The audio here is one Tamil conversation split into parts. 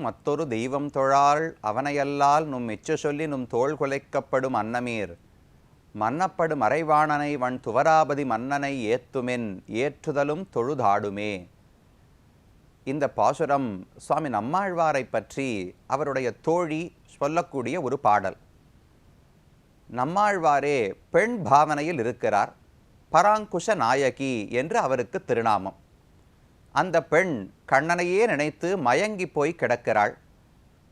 மற்றொரு தெய்வம் தொழாள் அவனையல்லால் நும் எச்சு சொல்லி நும் தோள் குலைக்கப்படும் அன்னமீர் மன்னப்படு மறைவாணனை வன் துவராபதி மன்னனை ஏத்துமென் ஏற்றுதலும் தொழுதாடுமே. இந்த பாசுரம் சுவாமி நம்மாழ்வாரை பற்றி அவருடைய தோழி சொல்லக்கூடிய ஒரு பாடல். நம்மாழ்வாரே பெண் பாவனையில் இருக்கிறார். பராங்குஷ நாயகி என்று அவருக்கு திருநாமம். அந்த பெண் கண்ணனையே நினைத்து மயங்கி போய் கிடக்கிறாள்.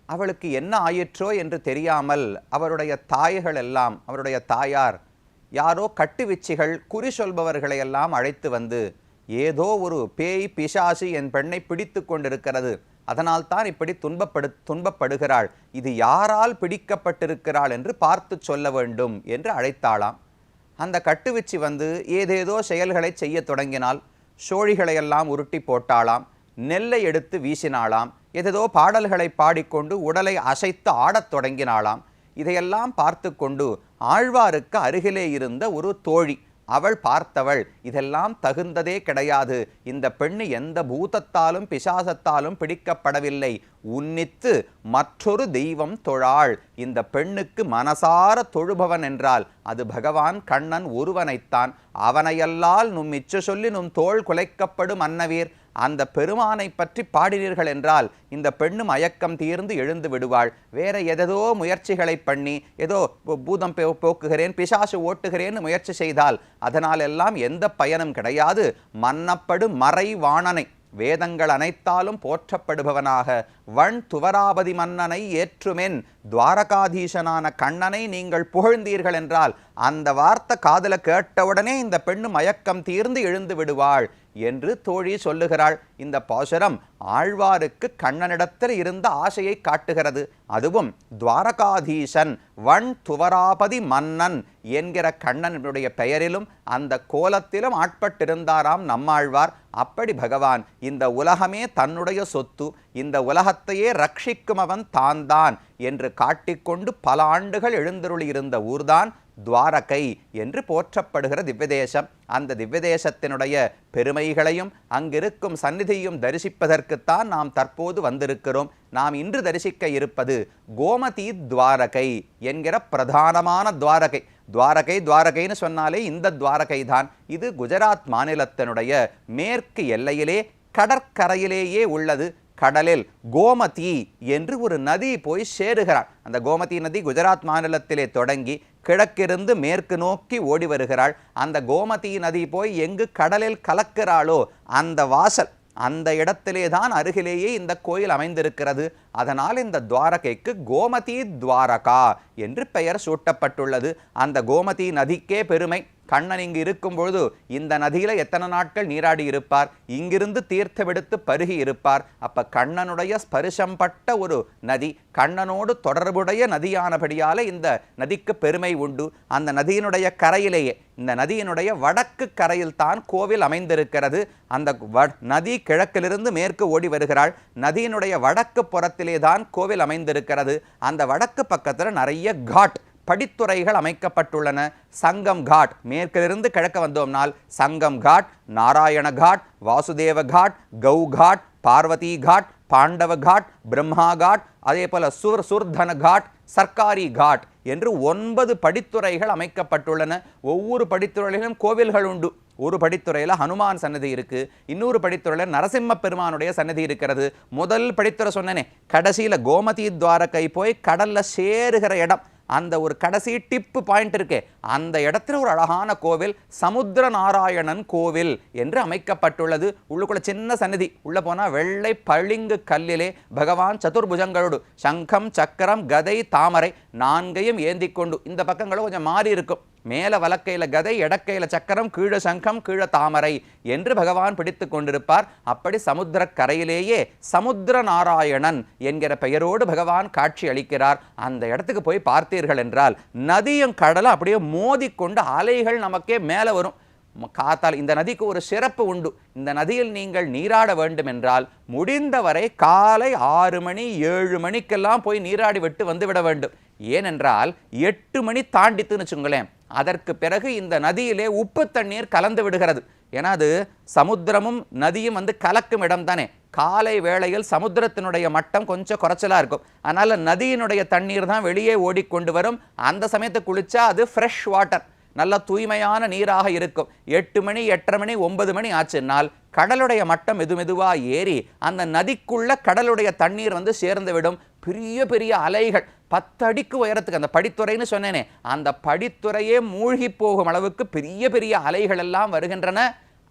அவளுக்கு என்ன ஆயிற்றோ என்று தெரியாமல் அவருடைய தாய்கள் எல்லாம், அவருடைய தாயார் யாரோ கட்டுவிச்சிகள் குறி சொல்பவர்களையெல்லாம் அழைத்து வந்து, ஏதோ ஒரு பேய் பிசாசு என் பெண்ணை பிடித்து கொண்டிருக்கிறது, அதனால் தான் இப்படி துன்பப்படுகிறாள், இது யாரால் பிடிக்கப்பட்டிருக்கிறாள் என்று பார்த்து சொல்ல வேண்டும் என்று அழைத்தாளாம். அந்த கட்டுவிச்சி வந்து ஏதேதோ செயல்களை செய்ய தொடங்கினால், சோழிகளையெல்லாம் உருட்டி போட்டாளாம், நெல்லை எடுத்து வீசினாளாம், ஏதேதோ பாடல்களை பாடிக்கொண்டு உடலை அசைத்து ஆடத் தொடங்கினாளாம். இதையெல்லாம் பார்த்து கொண்டு ஆழ்வாருக்கு அருகிலே இருந்த ஒரு தோழி, அவள் பார்த்தவள், இதெல்லாம் தகுந்ததே கிடையாது, இந்த பெண்ணு எந்த பூதத்தாலும் பிசாசத்தாலும் பிடிக்கப்படவில்லை, உன்னித்து மற்றொரு தெய்வம் தொழாள், இந்த பெண்ணுக்கு மனசார தொழுபவன் என்றால் அது பகவான் கண்ணன் ஒருவனைத்தான், அவனையல்லால் நும் இச்சு சொல்லி நும் தோள் குலைக்கப்படும் அன்னவீர், அந்த பெருமானை பற்றி பாடினீர்கள் என்றால் இந்த பெண்ணு மயக்கம் தீர்ந்து எழுந்து விடுவாள். வேற ஏதோ முயற்சிகளை பண்ணி ஏதோ பூதம் போக்குகிறேன் பிசாசு ஓட்டுகிறேன்னு முயற்சி செய்தால் அதனால் எல்லாம் எந்த பயனும் கிடையாது. மன்னப்படு மறைவாணனை, வேதங்கள் அனைத்தாலும் போற்றப்படுபவனாக வன் துவராபதி மன்னனை ஏற்றுமென், துவாரகாதீசனான கண்ணனை நீங்கள் புகழ்ந்தீர்கள் என்றால் அந்த வார்த்தை காதல கேட்டவுடனே இந்த பெண்ணு மயக்கம் தீர்ந்து எழுந்து விடுவாள் என்று தோழி சொல்லுகிறாள். இந்த பாசுரம் ஆழ்வாருக்கு கண்ணனிடத்தில் இருந்த ஆசையை காட்டுகிறது. அதுவும் துவாரகாதீசன் வன் துவராபதி மன்னன் என்கிற கண்ணனுடைய பெயரிலும் அந்த கோலத்திலும் ஆட்பட்டிருந்தாராம் நம்மாழ்வார். அப்படி பகவான் இந்த உலகமே தன்னுடைய சொத்து, இந்த உலகத்தையே ரட்சிக்கும் அவன் தான் என்று காட்டிக்கொண்டு பல ஆண்டுகள் எழுந்தருளி இருந்த ஊர்தான் துவாரகை என்று போற்றப்படுகிற திவ்யதேசம். அந்த திவ்யதேசத்தினுடைய பெருமைகளையும் அங்கிருக்கும் சந்நிதியும் தரிசிப்பதற்குத்தான் நாம் தற்போது வந்திருக்கிறோம். நாம் இன்று தரிசிக்க இருப்பது கோமதி துவாரகை என்கிற பிரதானமான துவாரகை. துவாரகைன்னு சொன்னாலே இந்த துவாரகை தான். இது குஜராத் மாநிலத்தினுடைய மேற்கு எல்லையிலே கடற்கரையிலேயே உள்ளது. கடலில் கோமதி என்று ஒரு நதி போய் சேருகிறாள். அந்த கோமதி நதி குஜராத் மாநிலத்திலே தொடங்கி கிழக்கிருந்து மேற்கு நோக்கி ஓடி வருகிறாள். அந்த கோமதி நதி போய் எங்கு கடலில் கலக்கிறாளோ அந்த வாசல், அந்த இடத்திலே தான் அருகிலேயே இந்த கோயில் அமைந்திருக்கிறது. அதனால் இந்த துவாரகைக்கு கோமதி துவாரகா என்று பெயர் சூட்டப்பட்டுள்ளது. அந்த கோமதி நதிக்கே பெருமை. கண்ணன் இங்கு இருக்கும் பொழுது இந்த நதியில எத்தனை நாட்கள் நீராடி இருப்பார், இங்கிருந்து தீர்த்தமெடுத்து பருகி இருப்பார். அப்ப கண்ணனுடைய ஸ்பரிசம் பட்ட ஒரு நதி, கண்ணனோடு தொடர்புடைய நதியானபடியால இந்த நதிக்கு பெருமை உண்டு. அந்த நதியினுடைய கரையிலேயே, இந்த நதியினுடைய வடக்கு கரையில் தான் கோவில் அமைந்திருக்கிறது. அந்த நதி கிழக்கிலிருந்து மேற்கு ஓடி வருகிறாள். நதியினுடைய வடக்கு புறத்திலே தான் கோவில் அமைந்திருக்கிறது. அந்த வடக்கு பக்கத்தில் நிறைய காட், படித்துறைகள் அமைக்கப்பட்டுள்ளன. சங்கம் காட், மேற்கிலிருந்து கிழக்க வந்தோம்னால் சங்கம் காட், நாராயண காட், வாசுதேவ காட், கௌ காட், பார்வதி காட், பாண்டவ காட், பிரம்மா காட், அதே போல சுர்தன காட், சர்க்காரி காட் என்று 9 படித்துறைகள் அமைக்கப்பட்டுள்ளன. ஒவ்வொரு படித்துறையிலும் கோவில்கள் உண்டு. ஒரு படித்துறையில் ஹனுமான் சன்னதி இருக்கு, இன்னொரு படித்துறையில் நரசிம்ம பெருமானுடைய சன்னதி இருக்கிறது. முதல் படித்துறை சொன்னனே, கடைசியில் கோமதி துவாரகை போய் கடல்ல சேருகிற இடம், அந்த ஒரு கடைசி டிப்பு பாயிண்ட் இருக்கே, அந்த இடத்துல ஒரு அழகான கோவில் சமுத்திர நாராயணன் கோவில் என்று அமைக்கப்பட்டுள்ளது. உள்ளுக்குள்ள சின்ன சன்னதி, உள்ள போனா வெள்ளை பளிங்கு கல்லிலே பகவான் சதுர்புஜங்களோடு சங்கம் சக்கரம் கதை தாமரை நான்கையும் ஏந்தி கொண்டு, இந்த பக்கங்களும் கொஞ்சம் மாறி இருக்கும், மேல வலக்கையில கதை, இடக்கையில சக்கரம், கீழே சங்கம், கீழே தாமரை என்று பகவான் பிடித்து கொண்டிருப்பார். அப்படி சமுத்திர கரையிலேயே சமுத்திர நாராயணன் என்கிற பெயரோடு பகவான் காட்சி அளிக்கிறார். அந்த இடத்துக்கு போய் பார்த்தீர்கள் என்றால் நதியும் கடலும் அப்படியே மோதிக்கொண்டு அலைகள் நமக்கே மேலே வரும். காத்தால் இந்த நதிக்கு ஒரு சிறப்பு உண்டு. இந்த நதியில் நீங்கள் நீராட வேண்டும் என்றால் முடிந்தவரை காலை 6 மணி 7 மணிக்கெல்லாம் போய் நீராடி விட்டு வந்துவிட வேண்டும். ஏனென்றால் 8 மணி தாண்டித்துன்னு வச்சுங்களேன், அதற்கு பிறகு இந்த நதியிலே உப்பு தண்ணீர் கலந்து விடுகிறது. ஏன்னா அது சமுத்திரமும் நதியும் கலக்கும் இடம் தானே, காலை வேளையில் சமுத்திரத்தினுடைய மட்டம் கொஞ்சம் குறைச்சலாக இருக்கும். அதனால் நதியினுடைய தண்ணீர் தான் வெளியே ஓடிக்கொண்டு வரும். அந்த சமயத்தை குளிச்சா அது ஃப்ரெஷ் வாட்டர், நல்ல தூய்மையான நீராக இருக்கும். 8 மணி 8:30 மணி 9 மணி ஆச்சுன்னால் கடலுடைய மட்டம் மெதுவாக ஏறி அந்த நதிக்குள்ள கடலுடைய தண்ணீர் வந்து சேர்ந்து விடும். பெரிய பெரிய அலைகள் 10 அடிக்கு உயரத்துக்கு, அந்த படித்துறைன்னு சொன்னேனே அந்த படித்துறையே மூழ்கி போகும் அளவுக்கு பெரிய பெரிய அலைகள் எல்லாம் வருகின்றன.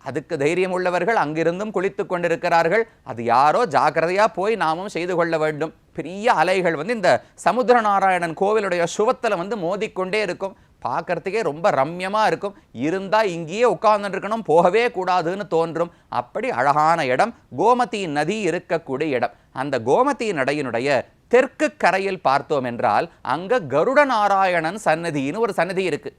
அதுக்கு தைரியம் உள்ளவர்கள் அங்கிருந்தும் குளித்து கொண்டிருக்கிறார்கள். அது யாரோ ஜாக்கிரதையா போய் நாமும் செய்து கொள்ள வேண்டும். பெரிய அலைகள் வந்து இந்த சமுத்திர நாராயணன் கோவிலுடைய சுவத்தில் வந்து மோதிக்கொண்டே இருக்கும். பார்க்கறதுக்கே ரொம்ப ரம்யமாக இருக்கும். இருந்தால் இங்கேயே உட்கார்ந்துட்டு இருக்கணும், போகவே கூடாதுன்னு தோன்றும். அப்படி அழகான இடம் கோமதி நதி இருக்கக்கூடிய இடம். அந்த கோமதி நடையினுடைய தெற்கு கரையில் பார்த்தோம் என்றால் அங்கே கருட நாராயணன் சன்னதின்னு ஒரு சன்னதி இருக்கு.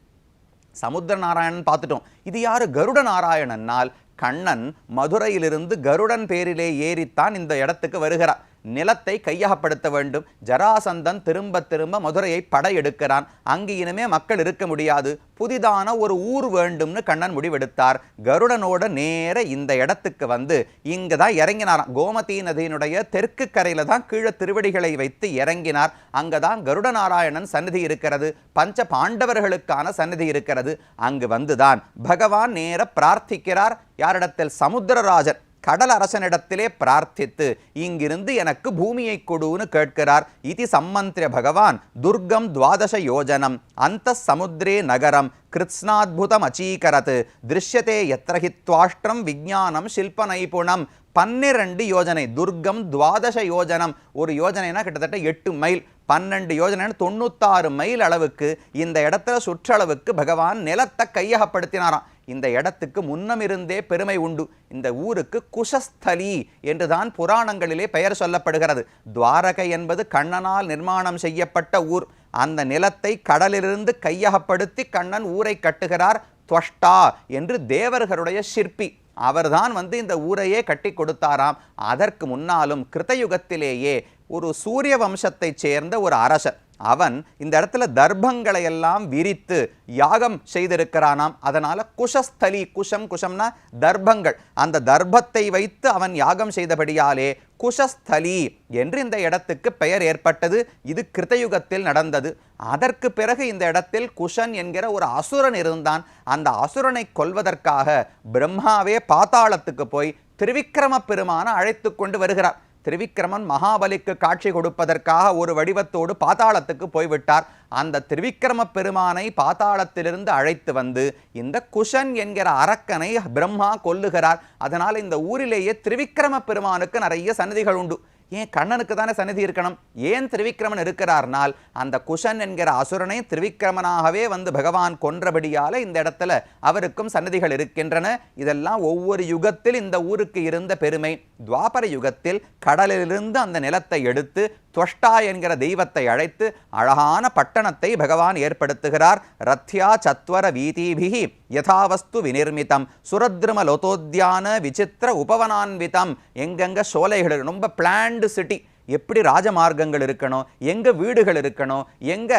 சமுத்திர நாராயணன் பார்த்துட்டோம். இது யாரு? கருட நாராயணனால் கண்ணன் மதுரையிலிருந்து கருடன் பேரிலே ஏறித்தான் இந்த இடத்துக்கு வருகிறார். நிலத்தை கையகப்படுத்த வேண்டும். ஜராசந்தன் திரும்ப திரும்ப மதுரையை படையெடுக்கிறான். அங்கு இனிமே மக்கள் இருக்க முடியாது, புதிதான ஒரு ஊர் வேண்டும்னு கண்ணன் முடிவெடுத்தார். கருடனோட நேர இந்த இடத்துக்கு வந்து இங்கு தான் இறங்கினாராம். கோமதி நதியினுடைய தெற்கு கரையில தான் கீழே திருவடிகளை வைத்து இறங்கினார். அங்கதான் கருட நாராயணன் சன்னதி இருக்கிறது, பஞ்ச பாண்டவர்களுக்கான சன்னதி இருக்கிறது. அங்கு வந்துதான் பகவான் நேர பிரார்த்திக்கிறார். யாரிடத்தில்? சமுத்திரராஜன் கடல் அரசனிடத்திலே பிரார்த்தித்து இங்கிருந்து எனக்கு பூமியை கொடுன்னு கேட்கிறார். இது சம்மந்திர பகவான் துர்கம் 12 யோஜனம் அந்த சமுத்திரே நகரம் கிருத்ஸ்னாத்புதம் அச்சீகரத் திருஷ்யதே யத்ரஹித்வாஷ்டிரம் விஜானம் சில்ப நைபுணம். 12 யோஜனை, துர்கம் 12 யோஜனம். ஒரு யோஜனைனா கிட்டத்தட்ட 8 மைல், 12 யோஜனை 96 மைல் அளவுக்கு இந்த இடத்துல சுற்றளவுக்கு பகவான் நிலத்தை கையகப்படுத்தினாராம். இந்த இடத்துக்கு முன்னமிருந்தே பெருமை உண்டு. இந்த ஊருக்கு குஷஸ்தலி என்றுதான் புராணங்களிலே பெயர் சொல்லப்படுகிறது. துவாரகை என்பது கண்ணனால் நிர்மாணம் செய்யப்பட்ட ஊர். அந்த நிலத்தை கடலிலிருந்து கையகப்படுத்தி கண்ணன் ஊரை கட்டுகிறார். துவஷ்டா என்று தேவர்களுடைய சிற்பி அவர்தான் வந்து இந்த ஊரையே கட்டி கொடுத்தாராம். அதற்கு முன்னாலும் கிருத்தயுகத்திலேயே ஒரு சூரிய வம்சத்தைச் சேர்ந்த ஒரு அரசர், அவன் இந்த இடத்துல தர்ப்பங்களை எல்லாம் விரித்து யாகம் செய்திருக்கிறானாம். அதனால குஷஸ்தலி, குஷம்னா தர்ப்பங்கள், அந்த தர்ப்பத்தை வைத்து அவன் யாகம் செய்தபடியாலே குஷஸ்தலி என்று இந்த இடத்துக்கு பெயர் ஏற்பட்டது. இது கிருத்தயுகத்தில் நடந்தது. அதற்கு பிறகு இந்த இடத்தில் குஷன் என்கிற ஒரு அசுரன் இருந்தான். அந்த அசுரனை கொல்வதற்காக பிரம்மாவே பாதாளத்துக்கு போய் திருவிக்கிரம பெருமான அழைத்து கொண்டு வருகிறார். திரிவிக்ரமன் மகாபலிக்கு காட்சி கொடுப்பதற்காக ஒரு வடிவத்தோடு பாதாளத்துக்கு போய்விட்டார். அந்த திரிவிக்ரம பெருமானை பாதாளத்திலிருந்து அழைத்து வந்து இந்த குஷன் என்கிற அரக்கனை பிரம்மா கொல்லுகிறார். அதனால் இந்த ஊரிலேயே திரிவிக்ரம பெருமானுக்கு நிறைய சன்னதிகள் உண்டு. ஏன்? கண்ணனுக்கு தானே சன்னதி இருக்கணும். ஏன் திரிவிக்ரமன் இருக்கிறார்னால் அந்த குஷன் என்கிற அசுரனை திரிவிக்ரமனாகவே வந்து பகவான் கொன்றபடியால இந்த இடத்துல அவருக்கும் சன்னதிகள் இருக்கின்றன. இதெல்லாம் ஒவ்வொரு யுகத்தில் இந்த ஊருக்கு இருந்த பெருமை. துவாபர யுகத்தில் கடலிலிருந்து அந்த நிலத்தை எடுத்து துவஷ்டா என்கிற தெய்வத்தை அழைத்து அழகான பட்டணத்தை பகவான் ஏற்படுத்துகிறார். ரத்யா சத்வர வீதிபிகி யதாவஸ்து விநிர்மிதம் சுரத்ரும லோதோத்யான விசித்திர உபவனான்விதம். எங்கெங்க சோலைகள், ரொம்ப பிளான்டு சிட்டி. எப்படி ராஜமார்க்கங்கள் இருக்கணும், எங்க வீடுகள் இருக்கணும், எங்க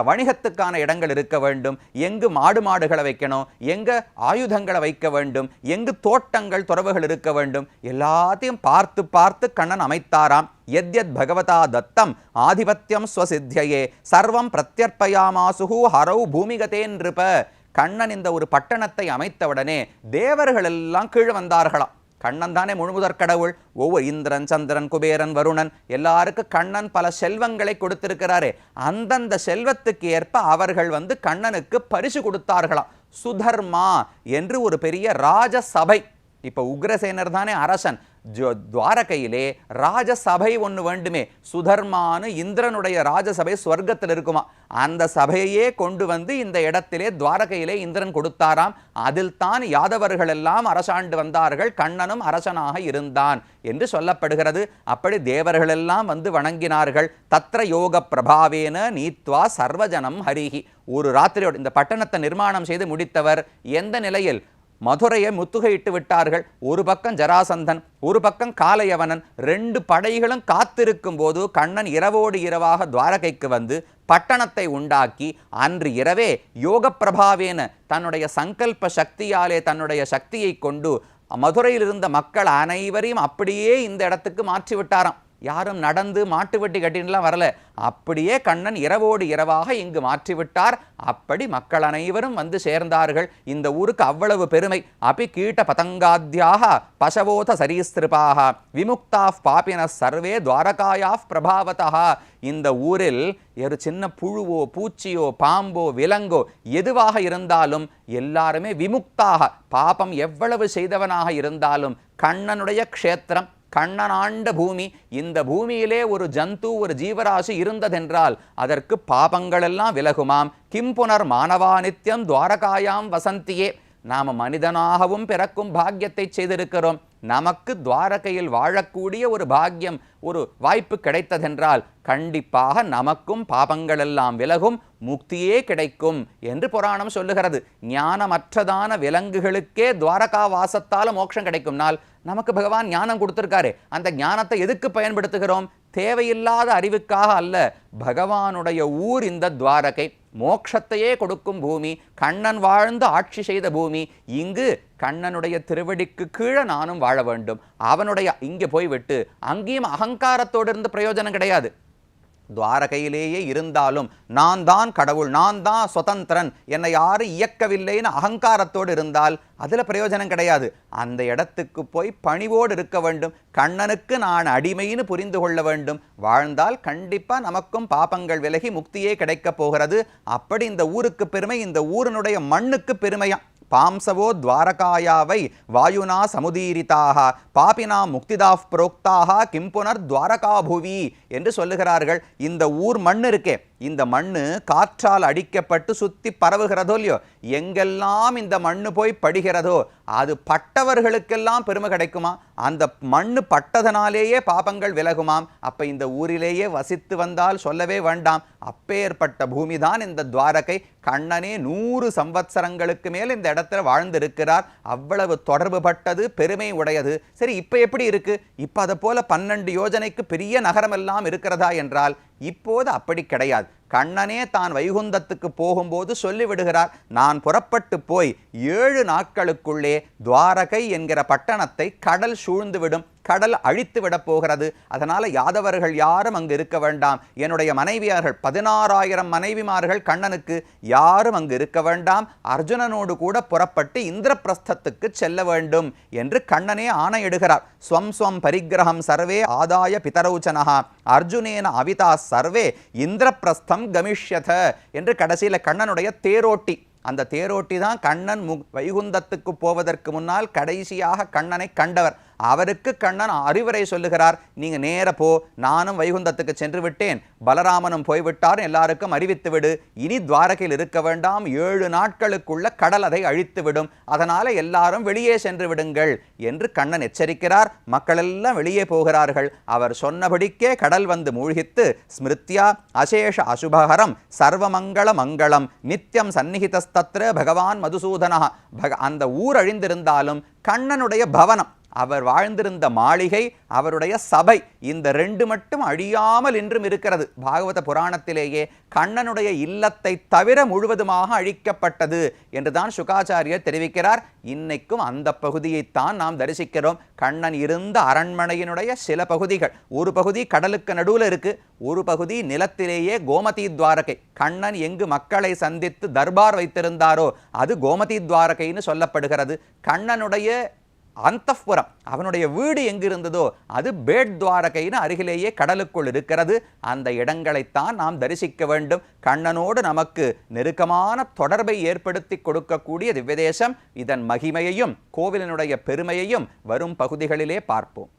வணிகத்துக்கான இடங்கள் இருக்க வேண்டும், எங்கு மாடுகளை வைக்கணும், எங்க ஆயுதங்களை வைக்க வேண்டும், எங்கு தோட்டங்கள் துறவுகள் இருக்க வேண்டும், எல்லாத்தையும் பார்த்து பார்த்து கண்ணன் அமைத்தாராம். யத்யத் பகவதா தத்தம் ஆதிபத்தியம் ஸ்வசித்தியே சர்வம் பிரத்யர்ப்பயாமாசுஹு ஹரௌ பூமிகதே நிருப. கண்ணன் இந்த ஒரு பட்டணத்தை அமைத்தவுடனே தேவர்கள் எல்லாம் கீழே வந்தார்களாம். கண்ணன் தானே முழுமுதற் கடவுள். ஒவ்வொரு இந்திரன், சந்திரன், குபேரன், வருணன் எல்லாருக்கும் கண்ணன் பல செல்வங்களை கொடுத்திருக்கிறாரே. அந்தந்த செல்வத்துக்கு ஏற்ப அவர்கள் வந்து கண்ணனுக்கு பரிசு கொடுத்தார்களாம். சுதர்மா என்று ஒரு பெரிய ராஜசபை. இப்போ உக்ரசேனர் தானே அரசன். துவாரகையிலே ராஜசபை ஒன்று வேண்டுமே. சுதர்மானு இந்திரனுடைய ராஜசபை ஸ்வர்க்கத்தில் இருக்குமா. அந்த சபையே கொண்டு வந்து இந்த இடத்திலே துவாரகையிலே இந்திரன் கொடுத்தாராம். அதில் தான் யாதவர்கள் எல்லாம் அரசாண்டு வந்தார்கள். கண்ணனும் அரசனாக இருந்தான் என்று சொல்லப்படுகிறது. அப்படி தேவர்கள் எல்லாம் வந்து வணங்கினார்கள். தத்ர யோக பிரபாவேன நீத்வா சர்வஜனம் ஹரிஹி. ஒரு ராத்திரியோடு இந்த பட்டணத்தை நிர்மாணம் செய்து முடித்தவர் எந்த நிலையில்? மதுரையை முத்துகையிட்டு விட்டார்கள். ஒரு பக்கம் ஜராசந்தன், ஒரு பக்கம் காலையவனன், 2 படைகளும் காத்திருக்கும் போது கண்ணன் இரவோடு இரவாக துவாரகைக்கு வந்து பட்டணத்தை உண்டாக்கி அன்று இரவே யோக பிரபாவேன தன்னுடைய சங்கல்ப சக்தியாலே தன்னுடைய சக்தியை கொண்டு மதுரையில் இருந்த மக்கள் அனைவரையும் அப்படியே இந்த இடத்துக்கு மாற்றி விட்டாராம். யாரும் நடந்து மாட்டு வெட்டி கட்டின்லாம் வரல, அப்படியே கண்ணன் இரவோடு இரவாக இங்கு மாற்றிவிட்டார். அப்படி மக்கள் அனைவரும் வந்து சேர்ந்தார்கள். இந்த ஊருக்கு அவ்வளவு பெருமை. அபி கீட்ட பதங்காத்யாக பசவோத சரீஸ்திருபாக விமுக்தா பாபின சர்வே துவாரகாயா பிரபாவதா. இந்த ஊரில் ஒரு சின்ன புழுவோ பூச்சியோ பாம்போ விலங்கோ எதுவாக இருந்தாலும் எல்லாருமே விமுக்தாக, பாபம் எவ்வளவு செய்தவனாக இருந்தாலும் கண்ணனுடைய க்ஷேத்திரம், கண்ணனாண்ட பூமி, இந்த பூமியிலே ஒரு ஜந்து ஒரு ஜீவராசி இருந்ததென்றால் அதற்கு பாபங்களெல்லாம் விலகுமாம். கிம்புனர் மானவா நித்தியம் துவாரகாயாம் வசந்தியே. நாம் மனிதனாகவும் பிறக்கும் பாக்கியத்தை செய்திருக்கிறோம். நமக்கு துவாரகையில் வாழக்கூடிய ஒரு பாக்கியம், ஒரு வாய்ப்பு கிடைத்ததென்றால் கண்டிப்பாக நமக்கும் பாபங்களெல்லாம் விலகும், முக்தியே கிடைக்கும் என்று புராணம் சொல்லுகிறது. ஞானமற்றதான விலங்குகளுக்கே துவாரகா வாசத்தால் மோட்சம் கிடைக்கும்னால் நமக்கு பகவான் ஞானம் கொடுத்திருக்காரு. அந்த ஞானத்தை எதுக்கு பயன்படுத்துகிறோம்? தேவையில்லாத அறிவுக்காக அல்ல. பகவானுடைய ஊர் இந்த துவாரகை, மோட்சத்தையே கொடுக்கும் பூமி, கண்ணன் வாழ்ந்து ஆட்சி செய்த பூமி. இங்கு கண்ணனுடைய திருவடிக்கு கீழே நானும் வாழ வேண்டும். அவனுடைய இங்கே போய்விட்டு அங்கேயும் அகங்காரத்தோடு இருந்து பிரயோஜனம் கிடையாது. துவாரகையிலேயே இருந்தாலும் நான் தான் கடவுள், நான் தான் சுதந்திரன், என்னை யாரும் இயக்கவில்லைன்னு அகங்காரத்தோடு இருந்தால் அதில் பிரயோஜனம் கிடையாது. அந்த இடத்துக்கு போய் பணிவோடு இருக்க வேண்டும். கண்ணனுக்கு நான் அடிமைன்னு புரிந்து கொள்ள வேண்டும். வாழ்ந்தால் கண்டிப்பாக நமக்கும் பாபங்கள் விலகி முக்தியே கிடைக்கப் போகிறது. அப்படி இந்த ஊருக்கு பெருமை, இந்த ஊரினுடைய மண்ணுக்கு பெருமையாம். பாம்சவோ துவாரகாயாவை வாயுனா சமுதீரிதாக பாபினா முக்திதாஃப் புரோக்தாக கிம்புனர் துவாரகா புவி என்று சொல்லுகிறார்கள். இந்த ஊர் மண் இருக்கே, இந்த மண்ணு காற்றால் அடிக்கப்பட்டு சுத்தி பரவுகிறதோ இல்லையோ, எங்கெல்லாம் இந்த மண்ணு போய் படுகிறதோ அது பட்டவர்களுக்கெல்லாம் பெருமை கிடைக்குமா? அந்த மண்ணு பட்டதனாலேயே பாபங்கள் விலகுமாம். அப்ப இந்த ஊரிலேயே வசித்து வந்தால் சொல்லவே வேண்டாம். அப்பேற்பட்ட பூமிதான் இந்த துவாரகை. கண்ணனே 100 சம்வத்சரங்களுக்கு மேல் இந்த இடத்துல வாழ்ந்திருக்கிறார். அவ்வளவு தொடர்பு பட்டது, பெருமை உடையது. சரி, இப்ப எப்படி இருக்கு? இப்ப அதை போல 12 யோஜனைக்கு பெரிய நகரம் எல்லாம் இருக்கிறதா என்றால் இப்போது அப்படி கிடையாது. கண்ணனே தான் வைகுந்தத்துக்கு போகும்போது சொல்லிவிடுகிறார், நான் புறப்பட்டு போய் 7 நாட்களுக்குள்ளே துவாரகை என்கிற பட்டணத்தை கடல் சூழ்ந்துவிடும், கடல் அழித்து விட போகிறது. அதனால யாதவர்கள் யாரும் அங்கு இருக்க வேண்டாம். என்னுடைய மனைவியார்கள் 16,000 மனைவிமார்கள் கண்ணனுக்கு, யாரும் அங்கு இருக்க வேண்டாம். அர்ஜுனனோடு கூட புறப்பட்டு இந்திரபிரஸ்தத்துக்கு செல்ல வேண்டும் என்று கண்ணனே ஆணையிடுகிறார். ஸ்வம் ஸ்வம் பரிகிரகம் சர்வே ஆதாய பிதரௌச்சனஹா அர்ஜுனேன அவிதா சர்வே இந்திரபிரஸ்தம் கமிஷ்யத என்று கடைசியில் கண்ணனுடைய தேரோட்டி. அந்த தேரோட்டி தான் கண்ணன் வைகுந்தத்துக்கு போவதற்கு முன்னால் கடைசியாக கண்ணனை கண்டவர். அவருக்கு கண்ணன் அறிவுரை சொல்லுகிறார், நீங்க நேர போ, நானும் வைகுந்தத்துக்கு சென்று விட்டேன், பலராமனும் போய்விட்டார், எல்லாருக்கும் அறிவித்து விடு, இனி துவாரகையில் இருக்க வேண்டாம், 7 நாட்களுக்குள்ள கடல் அதை அழித்து விடும், அதனால எல்லாரும் வெளியே சென்று விடுங்கள் என்று கண்ணன் எச்சரிக்கிறார். மக்கள் எல்லாம் வெளியே போகிறார்கள். அவர் சொன்னபடிக்கே கடல் வந்து மூழ்கித்து ஸ்மிருத்யா அசேஷ அசுபஹரம் சர்வமங்கள மங்களம் நித்தியம் சந்நிகிதஸ்தத்ர பகவான் மதுசூதனா. அந்த ஊர் அழிந்திருந்தாலும் கண்ணனுடைய பவனம், அவர் வாழ்ந்திருந்த மாளிகை, அவருடைய சபை, இந்த 2 மட்டும் அழியாமல் இன்றும் இருக்கிறது. பாகவத புராணத்திலேயே கண்ணனுடைய இல்லத்தை தவிர முழுவதுமாக அழிக்கப்பட்டது என்றுதான் சுகாச்சாரியர் தெரிவிக்கிறார். இன்னைக்கும் அந்த பகுதியைத்தான் நாம் தரிசிக்கிறோம். கண்ணன் இருந்த அரண்மனையினுடைய சில பகுதிகள், ஒரு பகுதி கடலுக்கு நடுவில் இருக்கு, ஒரு பகுதி நிலத்திலேயே கோமதி துவாரகை. கண்ணன் எங்கு மக்களை சந்தித்து தர்பார் வைத்திருந்தாரோ அது கோமதி துவாரகைன்னு சொல்லப்படுகிறது. கண்ணனுடைய அந்தப்புறம், அவனுடைய வீடு எங்கு இருந்ததோ அது பேட் துவாரகைன்னு அருகிலேயே கடலுக்குள் இருக்கிறது. அந்த இடங்களைத்தான் நாம் தரிசிக்க வேண்டும். கண்ணனோடு நமக்கு நெருக்கமான தொடர்பை ஏற்படுத்தி கொடுக்கக்கூடிய திவ்யதேசம். இதன் மகிமையையும் கோவிலினுடைய பெருமையையும் வரும் பகுதிகளிலே பார்ப்போம்.